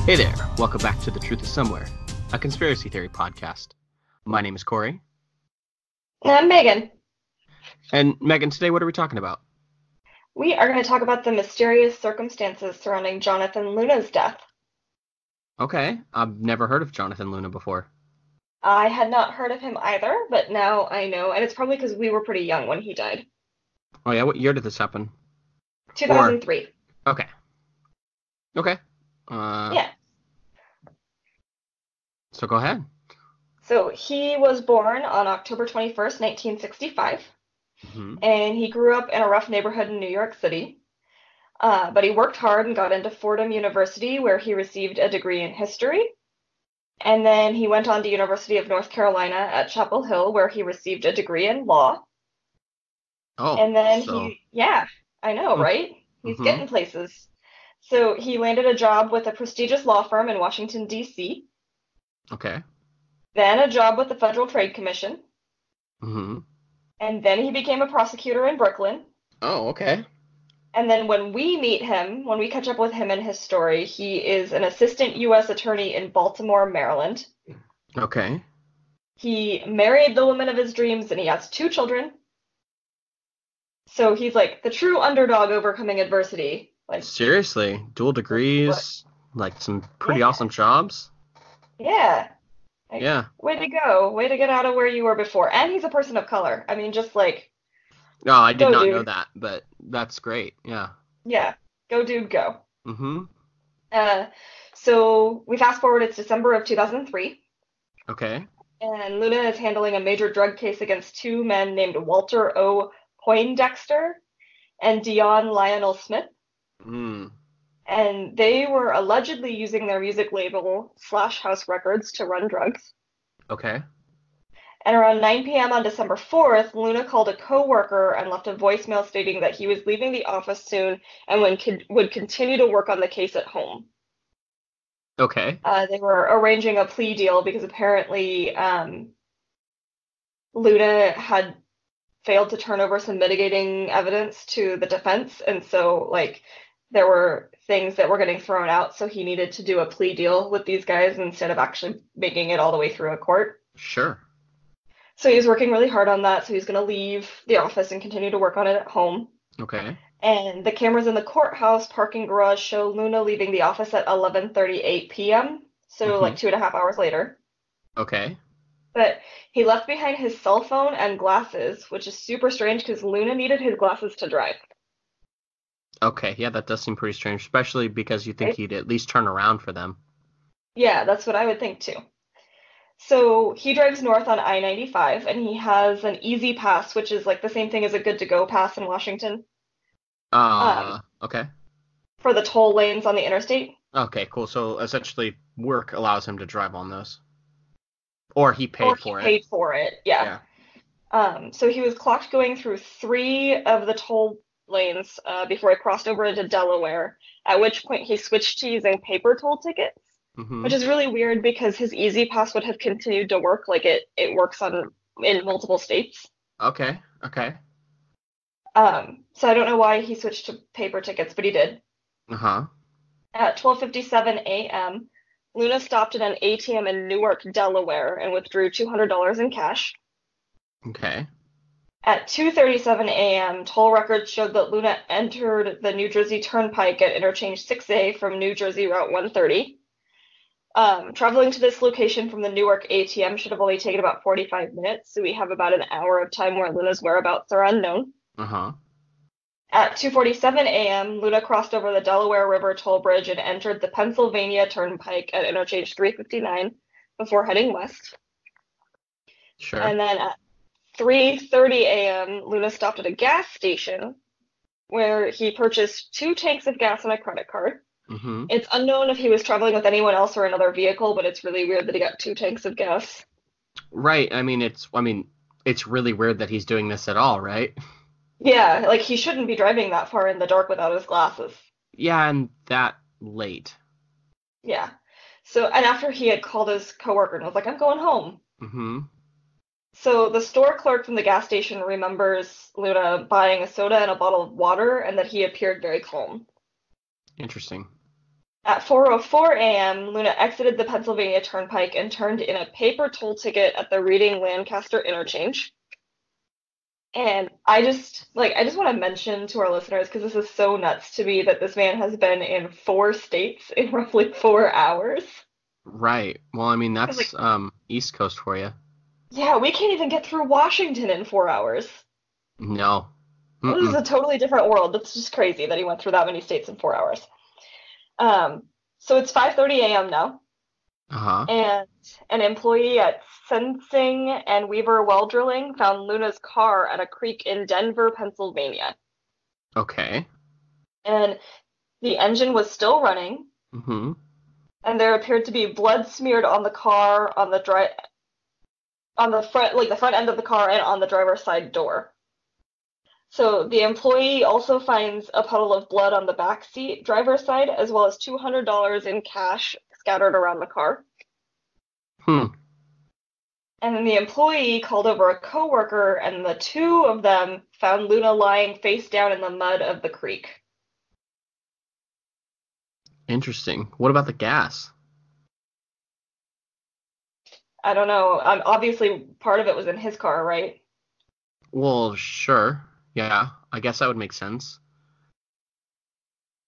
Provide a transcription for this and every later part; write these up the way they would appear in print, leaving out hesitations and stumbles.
Hey there, welcome back to The Truth is Somewhere, a conspiracy theory podcast. My name is Corey. And I'm Megan. And Megan, today what are we talking about? We are going to talk about the mysterious circumstances surrounding Jonathan Luna's death. Okay, I've never heard of Jonathan Luna before. I had not heard of him either, but now I know, and it's probably because we were pretty young when he died. Oh yeah, what year did this happen? Or, 2003. okay. Okay. Uh, Yeah. so go ahead. So he was born on October 21st, 1965, Mm-hmm. and he grew up in a rough neighborhood in New York City. But he worked hard and got into Fordham University, where he received a degree in history. And then he went on to University of North Carolina at Chapel Hill, where he received a degree in law. Oh, And then so, yeah, I know, right? He's mm-hmm. getting places. So he landed a job with a prestigious law firm in Washington, D.C., Okay. then a job with the Federal Trade Commission, Mm-hmm. and then he became a prosecutor in Brooklyn. Oh, okay. And then when we meet him, when we catch up with him in his story, he is an assistant U.S. attorney in Baltimore, Maryland. Okay. He married the woman of his dreams and he has 2 children. So he's like the true underdog overcoming adversity. Like, Seriously, dual degrees, like some pretty yeah, awesome jobs. yeah. Like, Yeah. way to go. Way to get out of where you were before. And he's a person of color. I mean, just like, Oh, I did go, not know dude. that, but that's great. Yeah. Yeah, go, dude, go. Mm-hmm. Uh, so we fast forward, it's December of 2003, Okay. and Luna is handling a major drug case against 2 men named Walter O. Poindexter and Dion Lionel Smith. Mm. And they were allegedly using their music label, Slash House Records, to run drugs. Okay. And around 9 p.m. on December 4th, Luna called a coworker and left a voicemail stating that he was leaving the office soon and would continue to work on the case at home. Okay. They were arranging a plea deal because apparently Luna had failed to turn over some mitigating evidence to the defense, and so like there were things that were getting thrown out, so he needed to do a plea deal with these guys instead of actually making it all the way through a court. Sure. So he was working really hard on that, so he's going to leave the office and continue to work on it at home. Okay. And the cameras in the courthouse parking garage show Luna leaving the office at 11:38 p.m., so Mm-hmm. like 2.5 hours later. Okay. But he left behind his cell phone and glasses, which is super strange because Luna needed his glasses to drive. Okay. Yeah, that does seem pretty strange, especially because you think Right? he'd at least turn around for them. Yeah, that's what I would think too. So he drives north on I-95 and he has an easy pass, which is like the same thing as a good to go pass in Washington, Okay. for the toll lanes on the interstate. Okay, cool. So essentially work allows him to drive on those. Or he Or paid he for it. paid for it, yeah. Yeah. So he was clocked going through 3 of the toll lanes before he crossed over into Delaware, at which point he switched to using paper toll tickets, Mm-hmm. which is really weird because his Easy Pass would have continued to work like it works on in multiple states. Okay. Okay. So I don't know why he switched to paper tickets, but he did. Uh-huh. At 12:57 a.m., Luna stopped at an ATM in Newark, Delaware, and withdrew $200 in cash. Okay. At 2:37 a.m., toll records showed that Luna entered the New Jersey Turnpike at interchange 6A from New Jersey Route 130. Traveling to this location from the Newark ATM should have only taken about 45 minutes, so we have about an hour of time where Luna's whereabouts are unknown. Uh-huh. At 2:47 a.m., Luna crossed over the Delaware River toll bridge and entered the Pennsylvania Turnpike at interchange 359 before heading west. Sure. And then at 3:30 a.m., Luna stopped at a gas station where he purchased 2 tanks of gas on a credit card. Mm-hmm. It's unknown if he was traveling with anyone else or another vehicle, but it's really weird that he got 2 tanks of gas. Right. It's really weird that he's doing this at all, right? Yeah, like he shouldn't be driving that far in the dark without his glasses. Yeah, and that late. Yeah. So, and after he had called his coworker and was like, I'm going home. Mm-hmm. So the store clerk from the gas station remembers Luna buying a soda and a bottle of water and that he appeared very calm. Interesting. At 4:04 a.m., Luna exited the Pennsylvania Turnpike and turned in a paper toll ticket at the Reading-Lancaster interchange. And I just want to mention to our listeners, because this is so nuts to me, that this man has been in 4 states in roughly 4 hours. Right. Well, I mean, 'Cause, like, that's East Coast for you. yeah, we can't even get through Washington in 4 hours. No. This is Mm-mm. a totally different world. That's just crazy that he went through that many states in 4 hours. Um, so it's 5:30 a.m. now, Uh-huh. and an employee at Sensing and Weaver Well Drilling found Luna's car at a creek in Denver, Pennsylvania. Okay. And the engine was still running, Mm-hmm. and there appeared to be blood smeared on the car, on the front, like the front end of the car, and on the driver's side door. So the employee also finds a puddle of blood on the back seat, driver's side, as well as $200 in cash scattered around the car. Hmm. And then the employee called over a coworker, and the two of them found Luna lying face down in the mud of the creek. Interesting. What about the gas? I don't know. Obviously, part of it was in his car, right? Well, sure. Yeah, I guess that would make sense.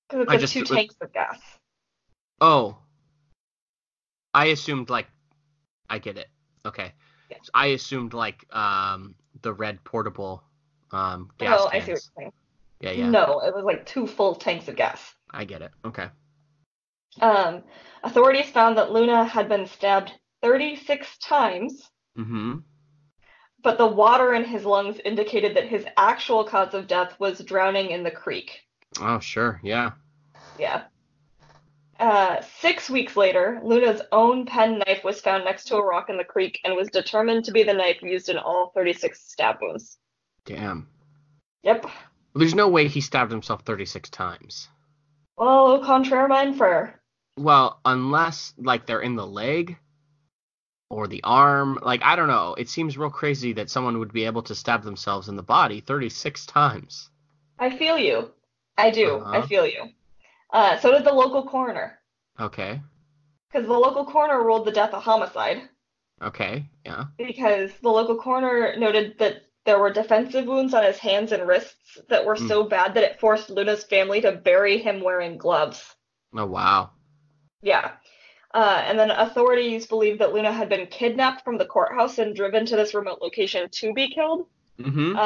Because it I says just two tanks of gas. Oh, I assumed like I get it. Okay. Yeah. So I assumed like the red portable gas Oh, I see what cans. you're saying. Yeah, yeah. No, it was like 2 full tanks of gas. I get it. Okay. Um, Authorities found that Luna had been stabbed 36 times, Mm-hmm. but the water in his lungs indicated that his actual cause of death was drowning in the creek. Oh, sure. Yeah. Yeah. 6 weeks later, Luna's own pen knife was found next to a rock in the creek and was determined to be the knife used in all 36 stab wounds. Damn. Yep. There's no way he stabbed himself 36 times. Well, au contraire, mein frere. Well, unless like they're in the leg or the arm. Like, I don't know. It seems real crazy that someone would be able to stab themselves in the body 36 times. I feel you. I do. I Uh-huh. feel you. So did the local coroner, Okay. because the local coroner ruled the death a homicide, Okay. Yeah. because the local coroner noted that there were defensive wounds on his hands and wrists that were Mm. so bad that it forced Luna's family to bury him wearing gloves. Oh, wow. Yeah. And then authorities believe that Luna had been kidnapped from the courthouse and driven to this remote location to be killed. Mm-hmm.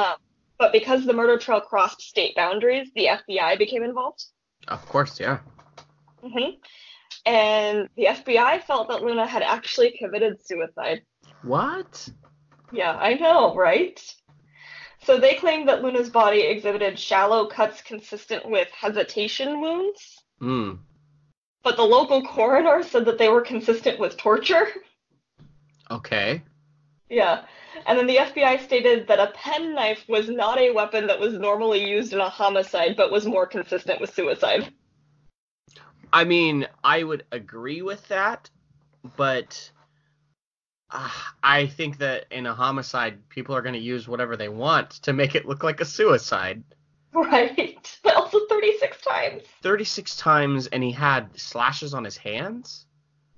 But because the murder trail crossed state boundaries, the FBI became involved. Of course, yeah. hmm And the FBI felt that Luna had actually committed suicide. What? Yeah, I know, right? So they claimed that Luna's body exhibited shallow cuts consistent with hesitation wounds, Hmm. but the local coroner said that they were consistent with torture. Okay. Yeah. And then the FBI stated that a penknife was not a weapon that was normally used in a homicide, but was more consistent with suicide. I mean, I would agree with that, but I think that in a homicide, people are going to use whatever they want to make it look like a suicide. Right. But also 36 times. 36 times, and he had slashes on his hands?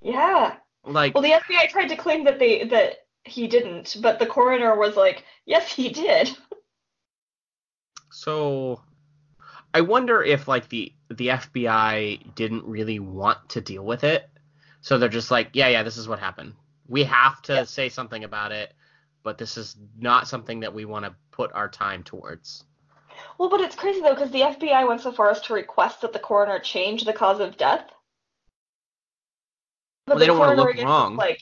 Yeah. Like, Well, the FBI tried to claim that he didn't, but the coroner was like, "Yes, he did." so I wonder if like the FBI didn't really want to deal with it. So they're just like, yeah, this is what happened. We have to Yeah. say something about it, but this is not something that we want to put our time towards. Well, but it's crazy though, because the FBI went so far as to request that the coroner change the cause of death. But Well, they the don't want to coroner look again was wrong. like,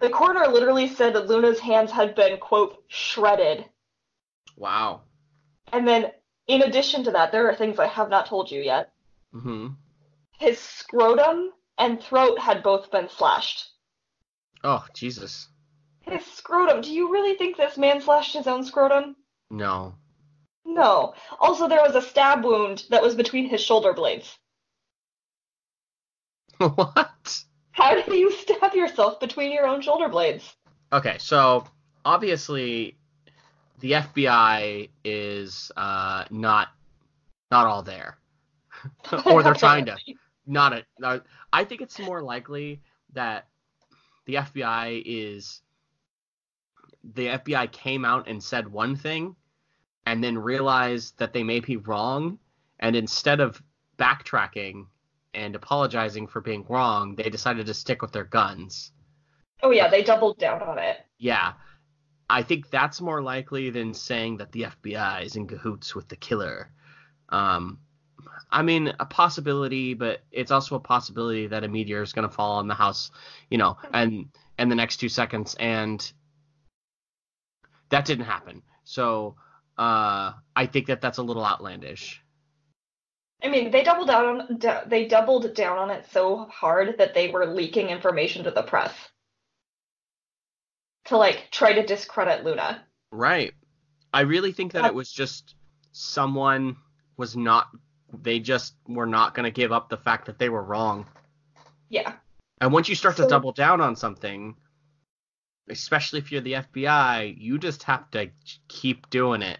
the coroner literally said that Luna's hands had been, quote, shredded. Wow. And then, in addition to that, there are things I have not told you yet. Mm-hmm. His scrotum and throat had both been slashed. Oh, Jesus. His scrotum. Do you really think this man slashed his own scrotum? No. No. Also, there was a stab wound that was between his shoulder blades. What? How do you stab yourself between your own shoulder blades? Okay, so obviously the FBI is not all there. Or they're trying to. I think it's more likely that the FBI came out and said one thing and then realized that they may be wrong, and instead of backtracking and apologizing for being wrong, they decided to stick with their guns. Oh yeah, they doubled down on it. Yeah, I think that's more likely than saying that the FBI is in cahoots with the killer. Um, I mean, a possibility, but it's also a possibility that a meteor is going to fall on the house, and in the next 2 seconds, and that didn't happen. So I think that that's a little outlandish. I mean, they doubled down on it so hard that they were leaking information to the press to like try to discredit Luna. Right. I really think that it was just someone was not, they just were not going to give up the fact that they were wrong. Yeah. And once you start to double down on something, especially if you're the FBI, you just have to keep doing it.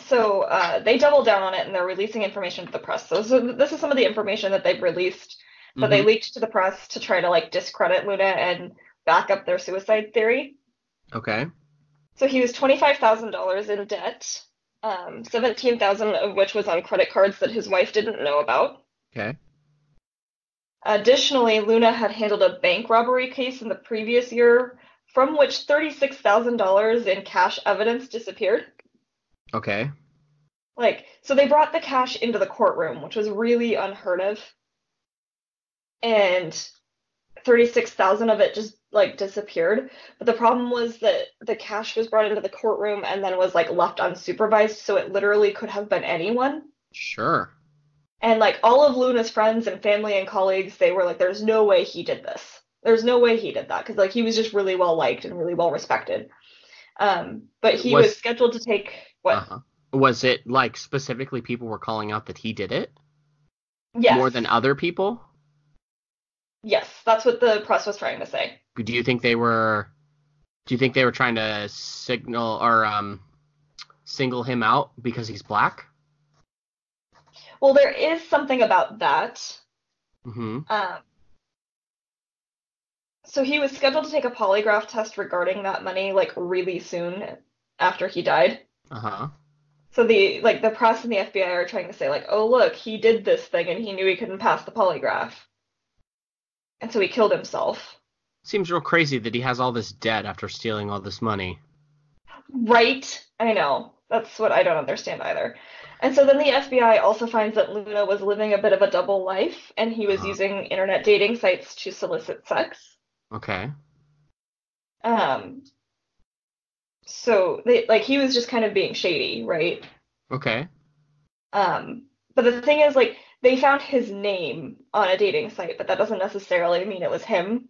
So they doubled down on it, and they're releasing information to the press. So this is some of the information that they've released that they leaked to the press to try to like discredit Luna and back up their suicide theory. Okay. So he was $25,000 in debt, 17,000 of which was on credit cards that his wife didn't know about. Okay. Additionally, Luna had handled a bank robbery case in the previous year, from which $36,000 in cash evidence disappeared. Okay. So they brought the cash into the courtroom, which was really unheard of. And 36,000 of it just disappeared. But the problem was that the cash was brought into the courtroom and then was left unsupervised, so it literally could have been anyone. Sure. And all of Luna's friends and family and colleagues, they were like, there's no way he did this. There's no way he did that, because he was just really well liked and really well respected. But he was scheduled to take what? Uh-huh. Was it specifically people were calling out that he did it? Yes. More than other people? Yes, that's what the press was trying to say. Do you think they were trying to signal or single him out because he's black? Well, there is something about that. Mm-hmm. So he was scheduled to take a polygraph test regarding that money really soon after he died. Uh-huh. So the press and the FBI are trying to say oh look, he did this thing and he knew he couldn't pass the polygraph. And so he killed himself. Seems real crazy that he has all this debt after stealing all this money. Right? I know. That's what I don't understand either. And so then the FBI also finds that Luna was living a bit of a double life, and he was using internet dating sites to solicit sex. Okay. So he was just kind of being shady, right? Okay. But the thing is, they found his name on a dating site, but that doesn't necessarily mean it was him.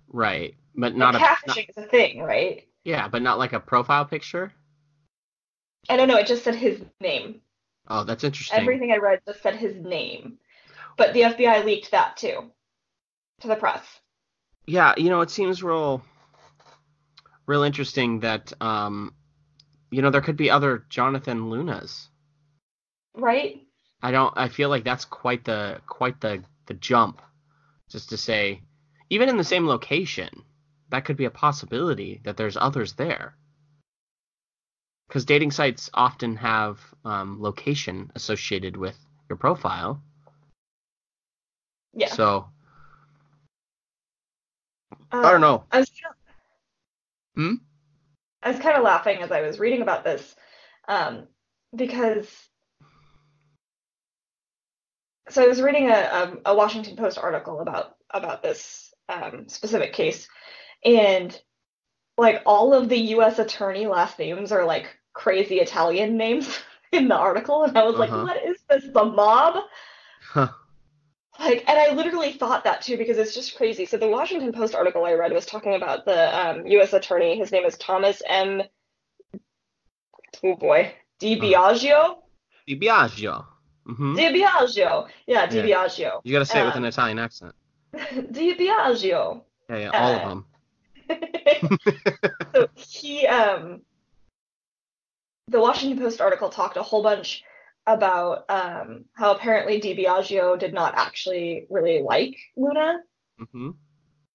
Right. But not catfishing is a thing, right? Yeah, but not a profile picture? I don't know, it just said his name. Oh, that's interesting. Everything I read just said his name. But the FBI leaked that too to the press. Yeah, it seems real interesting that there could be other Jonathan Lunas. Right? I feel like that's quite the jump, just to say, even in the same location, that could be a possibility that there's others there. Because dating sites often have location associated with your profile. Yeah. So I don't know. I was kind of laughing as I was reading about this, because I was reading a Washington Post article about this specific case, and all of the U.S. attorney last names are crazy Italian names in the article, and I was like, what is this, the mob? Huh. And I literally thought that too, because it's just crazy. So the Washington Post article I read was talking about the U.S. attorney. His name is Thomas M. Oh boy, DiBiagio. DiBiagio. Mm-hmm. DiBiagio. Yeah, DiBiagio. You got to say it with an Italian accent. DiBiagio. Yeah, all of them. So he, the Washington Post article talked a whole bunch about how apparently DiBiagio did not actually really like Luna, Mm-hmm.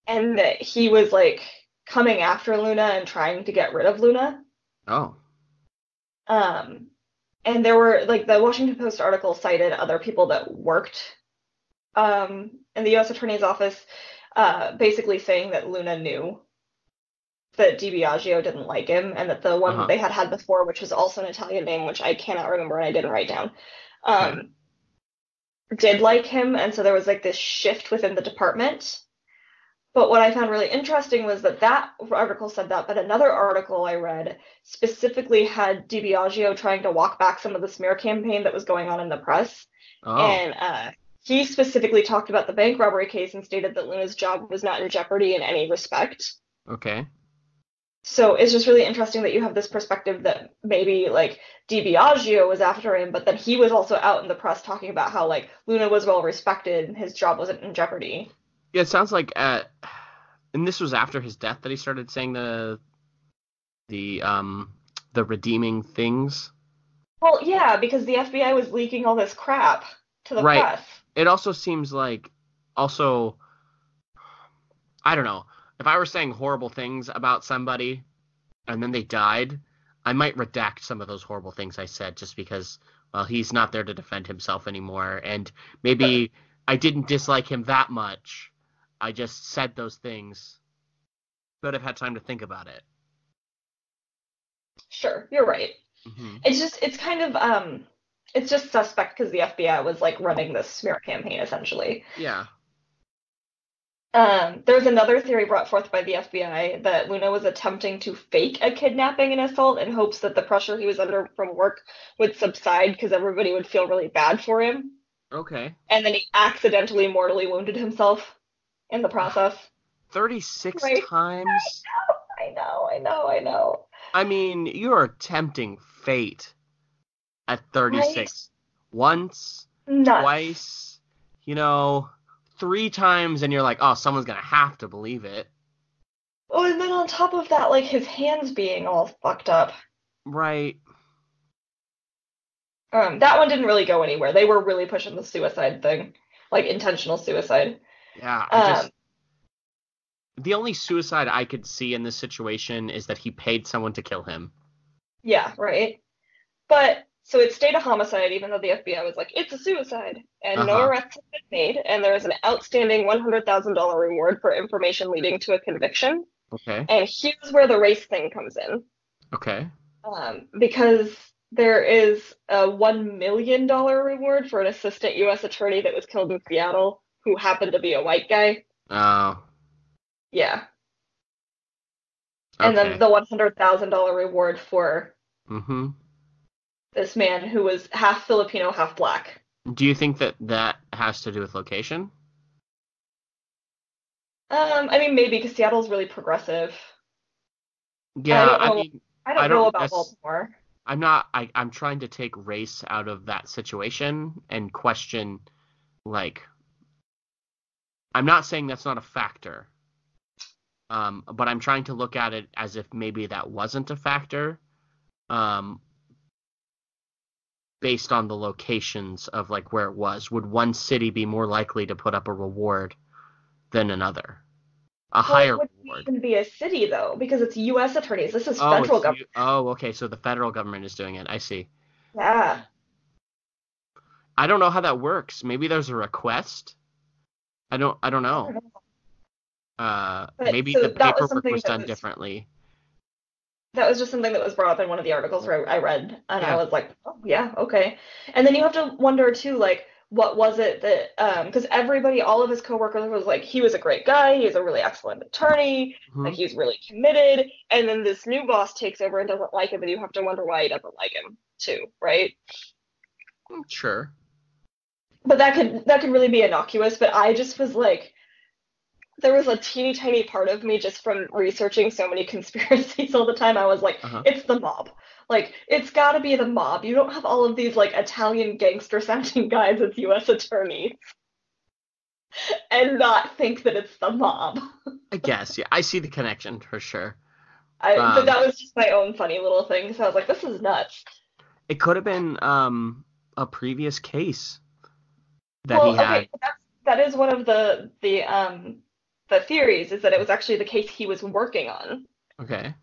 and that he was like coming after Luna and trying to get rid of Luna. Oh. Um, and there were like the Washington Post article cited other people that worked in the U.S. Attorney's Office, basically saying that Luna knew that DiBiagio didn't like him, and that the one that Uh-huh. they had before, which was also an Italian name, which I cannot remember and I didn't write down, Okay. um, did like him, and so there was like this shift within the department. But what I found really interesting was that that article said that, but another article I read specifically had DiBiagio trying to walk back some of the smear campaign that was going on in the press. Oh. And he specifically talked about the bank robbery case and stated that Luna's job was not in jeopardy in any respect. Okay. So it's just really interesting that you have this perspective that maybe like DiBiagio was after him, but then he was also out in the press talking about how like Luna was well respected and his job wasn't in jeopardy. Yeah, it sounds like and this was after his death that he started saying the the redeeming things. Well, yeah, because the FBI was leaking all this crap to the Right. press. It also seems like also I don't know. If I were saying horrible things about somebody and then they died, I might redact some of those horrible things I said just because, well, he's not there to defend himself anymore. And Sure, maybe I didn't dislike him that much. I just said those things, but I've had time to think about it. sure, you're right. Hmm. It's kind of it's just suspect because the FBI was like running this smear campaign essentially. Yeah. There's another theory brought forth by the FBI that Luna was attempting to fake a kidnapping and assault in hopes that the pressure he was under from work would subside because everybody would feel really bad for him. Okay. And then he accidentally mortally wounded himself in the process. 36 Right? times? I know, I know, I know. I mean, you're tempting fate at Right? 36. Once, Nuts. twice, you know, three times, and you're like, oh, someone's gonna have to believe it. Oh, and then on top of that, like his hands being all fucked up. Right. That one didn't really go anywhere. They were really pushing the suicide thing, like intentional suicide. Yeah, Um, the only suicide I could see in this situation is that he paid someone to kill him. yeah, right. But so it stayed a homicide, even though the FBI was like, it's a suicide, and no Uh-huh. arrests have been made, and there is an outstanding $100,000 reward for information leading to a conviction. Okay. And here's where the race thing comes in. Okay. Because there is a $1 million reward for an assistant U.S. attorney that was killed in Seattle who happened to be a white guy. Oh, Yeah. And then okay. the $100,000 reward for Mm-hmm. this man who was half Filipino, half black. Do you think that that has to do with location? I mean, maybe because Seattle's really progressive. And Yeah, I mean, I I don't know don't about nec- Baltimore. I'm not I'm trying to take race out of that situation and question like I'm not saying that's not a factor. But I'm trying to look at it as if maybe that wasn't a factor, um, based on the locations of like where it was. Would one city be more likely to put up a reward than another? A Well, it higher wouldn't reward. even be a city though, because it's U.S. attorneys. This is Oh, federal it's you. government. Oh, okay. So the federal government is doing it. I see. Yeah. I don't know how that works. Maybe there's a request. I don't I know. don't know. But Maybe the so that was paperwork something was done differently. that was just something that was brought up in one of the articles where I read, and I Yeah. was like, oh yeah, okay. And then you have to wonder too, like, what was it that because everybody, all of his coworkers was like, he was a great guy, he's a really excellent attorney, Hmm. like he's really committed, and then this new boss takes over and doesn't like him, and you have to wonder why he doesn't like him too, right? Sure. But that could really be innocuous, but I just was like, there was a teeny tiny part of me just from researching so many conspiracies all the time. I was like, Uh-huh. it's the mob. Like, it's gotta be the mob. You don't have all of these like Italian gangster sounding guys as US attorneys and not think that it's the mob. I guess. Yeah. I see the connection for sure. But Um, that was just my own funny little thing. So I was like, this is nuts. It could have been a previous case that he had. Okay, that is one of the theories, is that it was actually the case he was working on. Okay.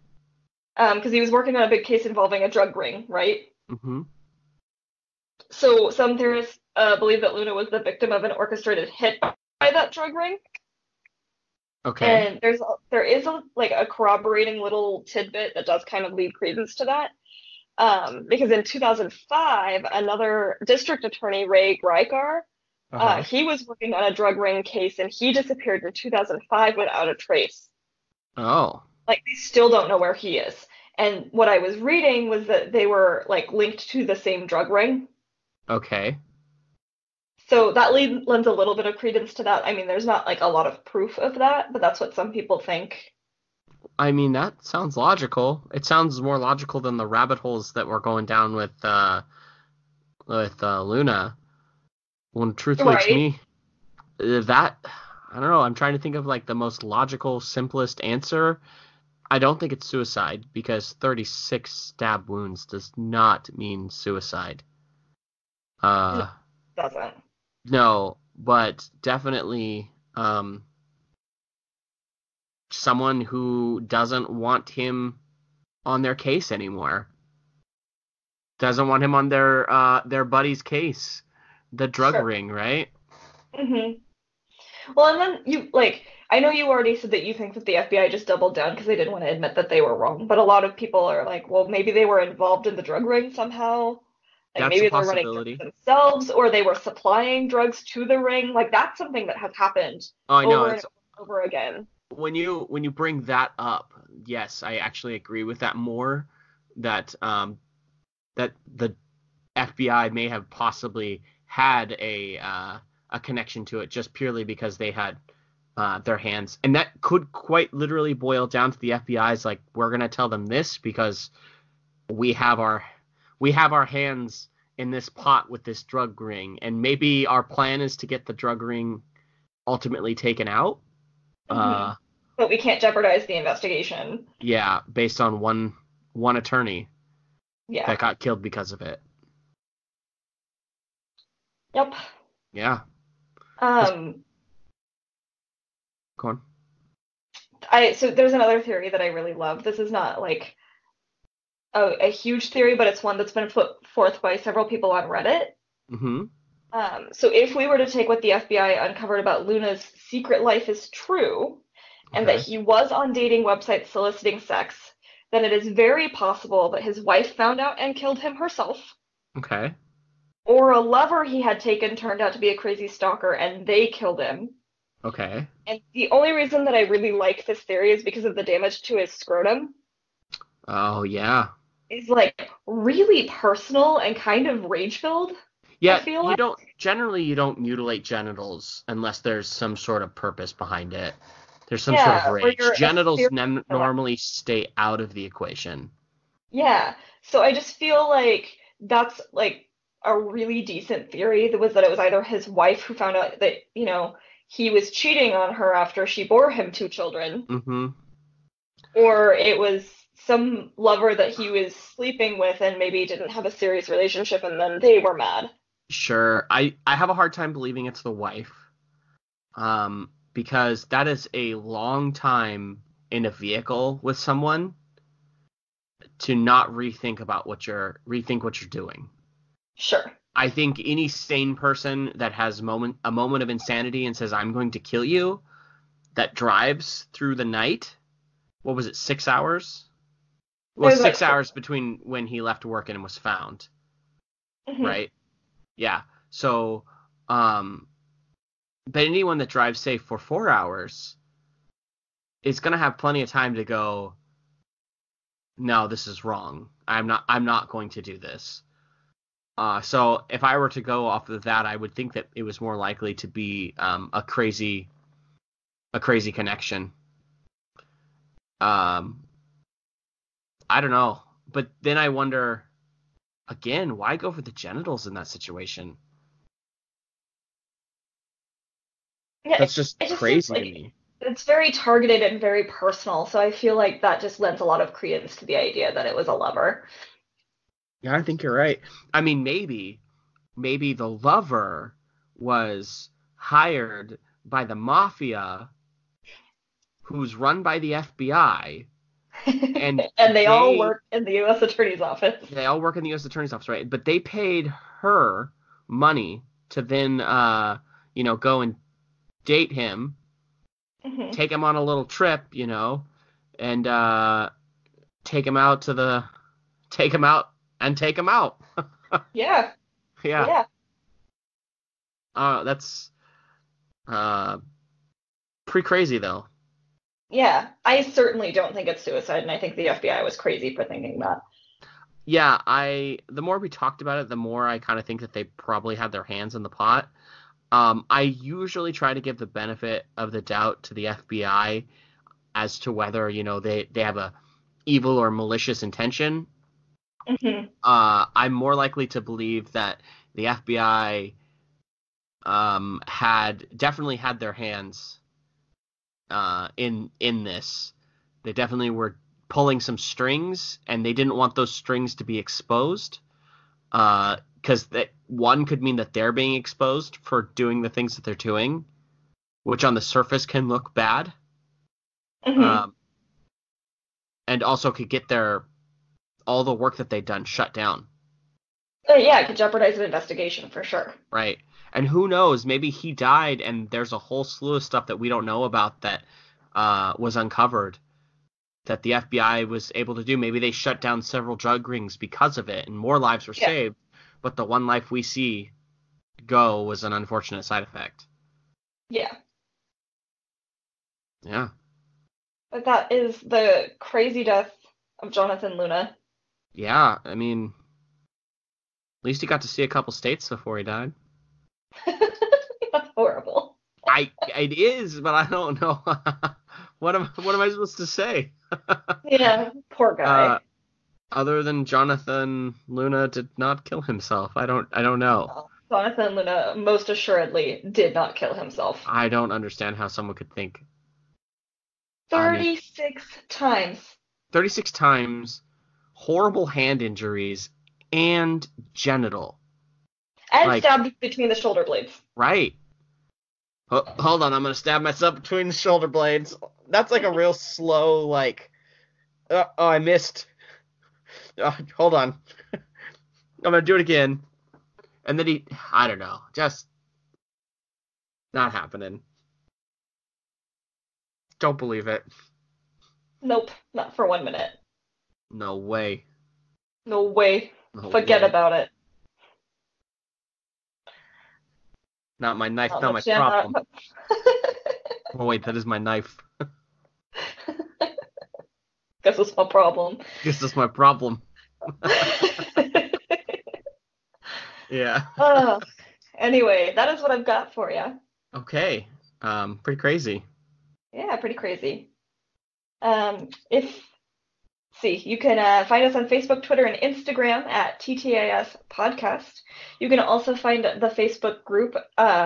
Because he was working on a big case involving a drug ring, right? Mm-hmm. So some theorists believe that Luna was the victim of an orchestrated hit by that drug ring. Okay. And there is a corroborating little tidbit that does kind of lead credence to that. Because in 2005, another district attorney, Ray Greigar, Uh-huh. he was working on a drug ring case, and he disappeared in 2005 without a trace. Oh. Like, they still don't know where he is. And what I was reading was that they were like linked to the same drug ring. Okay. So that lends a little bit of credence to that. I mean, there's not like a lot of proof of that, but that's what some people think. I mean, that sounds logical. It sounds more logical than the rabbit holes that we're going down with Luna. When truthfully to Right. me, that I don't know. I'm trying to think of like the most logical, simplest answer. I don't think it's suicide because 36 stab wounds does not mean suicide. No, Uh, it doesn't. no, but definitely someone who doesn't want him on their case anymore. Doesn't want him on their buddy's case. The drug Sure. ring, right? hmm Well, and then I know you already said that you think that the FBI just doubled down because they didn't want to admit that they were wrong, but a lot of people are like, well, maybe they were involved in the drug ring somehow. Like That's a maybe they're running drugs possibility. themselves, or they were supplying drugs to the ring. Like that's something that has happened Oh, I know. over and It's over again. when you bring that up, yes, I actually agree with that more. That that the FBI may have possibly had a connection to it just purely because they had their hands, and that could quite literally boil down to the FBI's like, we're gonna tell them this because we have our we have our hands in this pot with this drug ring, and maybe our plan is to get the drug ring ultimately taken out. hmm Uh, But we can't jeopardize the investigation. yeah, based on one attorney Yeah. that got killed because of it. Yep. Yeah. This, Um, go on. so there's another theory that I really love. This is not like a huge theory, but it's one that's been put forth by several people on Reddit. Mm-hmm. So if we were to take what the FBI uncovered about Luna's secret life is true, and that Okay. he was on dating websites soliciting sex, then it is very possible that his wife found out and killed him herself, Okay. or a lover he had taken turned out to be a crazy stalker and they killed him. Okay. And the only reason that I really like this theory is because of the damage to his scrotum. Oh yeah. Is like really personal and kind of rage-filled, I Yeah, feel like. you don't mutilate genitals unless there's some sort of purpose behind it. There's some sort of Yeah, or rage. you're a Genitals serial killer. normally stay out of the equation. Yeah. So I just feel like that's like a really decent theory that was that it was either his wife who found out that, he was cheating on her after she bore him two children, Mm-hmm. or it was some lover that he was sleeping with and maybe didn't have a serious relationship and then they were mad. Sure. I have a hard time believing it's the wife. Because that is a long time in a vehicle with someone to not rethink what you're doing. Sure. I think any sane person that has a moment of insanity and says I'm going to kill you, that drives through the night. What was it? 6 hours? It Well, was like 6 hours between when he left work and was found, mhm. right? Yeah. So, um, but anyone that drives safe for 4 hours is gonna have plenty of time to go, no, this is wrong. I'm not going to do this. So if I were to go off of that, I would think that it was more likely to be a crazy connection. Um, I don't know, but then I wonder again, why go for the genitals in that situation? Yeah, That's just it just seems crazy to like me. it's very targeted and very personal, so I feel like that just lends a lot of credence to the idea that it was a lover. Yeah, I think you're right. I mean, maybe, maybe the lover was hired by the mafia, who's run by the FBI, and And they all work in the U.S. Attorney's Office. they all work in the U.S. Attorney's Office, right? But they paid her money to then, go and date him, Hmm. take him on a little trip, and take him out take him out and take him out. Yeah. Yeah. Yeah. That's pretty crazy though. Yeah. I certainly don't think it's suicide, and I think the FBI was crazy for thinking that. Yeah, the more we talked about it, the more I kind of think that they probably had their hands in the pot. I usually try to give the benefit of the doubt to the FBI as to whether, they have a evil or malicious intention. Hmm. I'm more likely to believe that the FBI definitely had their hands in this. They definitely were pulling some strings, and they didn't want those strings to be exposed. Because that one could mean that they're being exposed for doing the things that they're doing, which on the surface can look bad. Hmm. And also could get all the work that they've done shut down. Yeah, it could jeopardize an investigation for sure. Right. And who knows, maybe he died and there's a whole slew of stuff that we don't know about that was uncovered that the FBI was able to do. Maybe they shut down several drug rings because of it and more lives were Yeah. saved, but the one life we see go was an unfortunate side effect. Yeah. Yeah. But that is the crazy death of Jonathan Luna. Yeah, I mean, at least he got to see a couple states before he died. That's horrible. It is, but I don't know. What am I supposed to say? Yeah, poor guy. Other than Jonathan Luna did not kill himself. I don't know. Well, Jonathan Luna most assuredly did not kill himself. I don't understand how someone could think. I mean, 36 times. 36 times, horrible hand injuries, and genital. And stabbed between the shoulder blades. Right. Hold on, I'm going to stab myself between the shoulder blades. That's like a real slow, like, oh, I missed. Hold on. I'm going to do it again. And then I don't know, just not happening. Don't believe it. Nope, not for 1 minute. No way. No way. No Forget way. about it. Not my knife, not my problem. Oh, wait, that is my knife. Guess it's my problem. Guess that's my problem. Yeah. Anyway, that is what I've got for you. Okay. Pretty crazy. Yeah, pretty crazy. You can find us on Facebook, Twitter, and Instagram at TTIS Podcast. You can also find the Facebook group.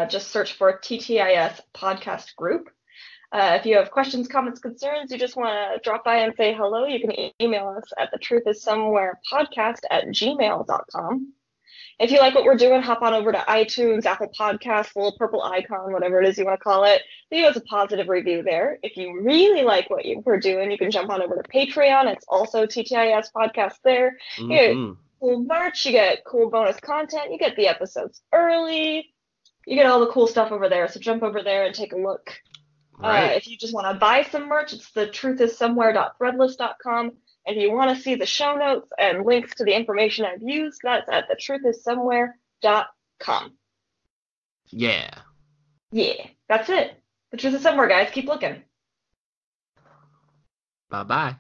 Just search for TTIS Podcast Group. If you have questions, comments, concerns, you just want to drop by and say hello, you can email us at thetruthissomewherepodcast@gmail.com. If you like what we're doing, hop on over to iTunes, Apple Podcasts, the little purple icon, whatever it is you want to call it. Leave us a positive review there. If you really like what we're doing, you can jump on over to Patreon. It's also TTIS Podcast there. Mm-hmm. You get cool merch, you get cool bonus content, you get the episodes early, you get all the cool stuff over there. So jump over there and take a look. Right. If you just want to buy some merch, it's thetruthissomewhere.threadless.com. If you want to see the show notes and links to the information I've used, that's at thetruthissomewhere.com. Yeah. Yeah, that's it. The truth is somewhere, guys. Keep looking. Bye-bye.